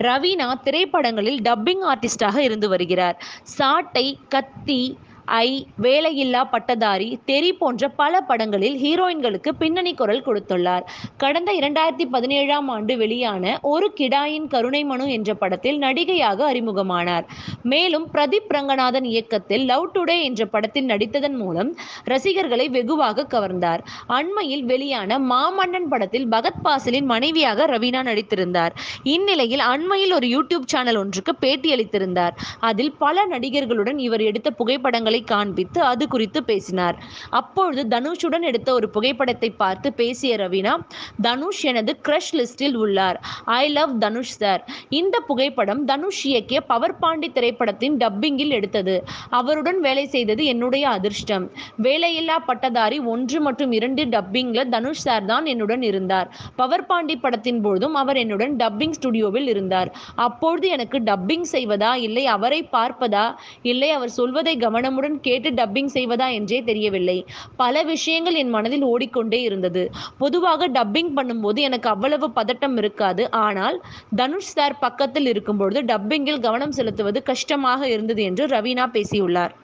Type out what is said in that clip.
ரவீனா திரைப்படங்களில் டப்பிங் ஆர்டிஸ்டாக இருந்து வருகிறார். சாட்டை, கத்தி, ஐ, வேலையில்லா பட்டதாரி, தெறி போன்ற பல படங்களில் ஹீரோயின்களுக்கு பின்னணி குரல் கொடுத்துள்ளார். கடந்த 2017ஆம் ஆண்டு வெளியான ஒரு கிடாயின் கருணை மனு என்ற படத்தில் நடிகையாக அறிமுகமானார். மேலும் பிரதீப் ரங்கநாதன் இயக்கத்தில் லவ் டுடே என்ற படத்தில் நடித்ததன் மூலம் ரசிகர்களை வெகுவாக கவர்ந்தார். அண்மையில் வெளியான மாமன்னன் படத்தில் பகத் பாசிலின் மனைவியாக ரவீனா நடித்திருந்தார். இந்நிலையில் அண்மையில் ஒரு யூடியூப் சேனல் ஒன்றுக்கு பேட்டியளித்திருந்தார். அதில் பல நடிகர்களுடன் இவர் எடுத்த புகைப்படங்களை காண்பித்து அது குறித்து பேசினார். அப்பொழுது தனுஷுடன் எடுத்த ஒரு புகைப்படத்தை பார்த்து பேசிய ரவீனா, தனுஷ் எனது கிரஷ் லிஸ்டில் உள்ளார். I love Dhanush sir. இந்த புகைப்படம் தனுஷ் இயக்கிய பவர் பாண்டி திரைப்படத்தின் டப்பிங்கில் எடுத்தது. அவருடன் வேலை செய்தது என்னுடைய அதிர்ஷ்டம். வேலையில்லா பட்டதாரி 1 மற்றும் 2 டப்பிங்ல தனுஷ் சார் தான் என்னுடன் இருந்தார். பவர் பாண்டி படத்தின் போதும் அவர் என்னுடன் டப்பிங் ஸ்டுடியோவில் இருந்தார். அப்பொழுது எனக்கு டப்பிங் செய்வதா, இல்லை அவரை பார்ப்பதா, இல்லை அவர் சொல்வதை கவனமுடன் கேட்டு டப்பிங் செய்வதா என்றே தெரியவில்லை. பல விஷயங்கள் என் மனதில் ஓடிக்கொண்டே இருந்தது. பொதுவாக டப்பிங் பண்ணும்போது எனக்கு அவ்வளவு பதட்டம் இருக்காது. ஆனால் தனுஷ் சார் பக்கத்தில் இருக்கும்பொழுது டப்பிங்கில் கவனம் செலுத்துவது கஷ்டமாக இருந்தது என்று ரவீனா பேசியுள்ளார்.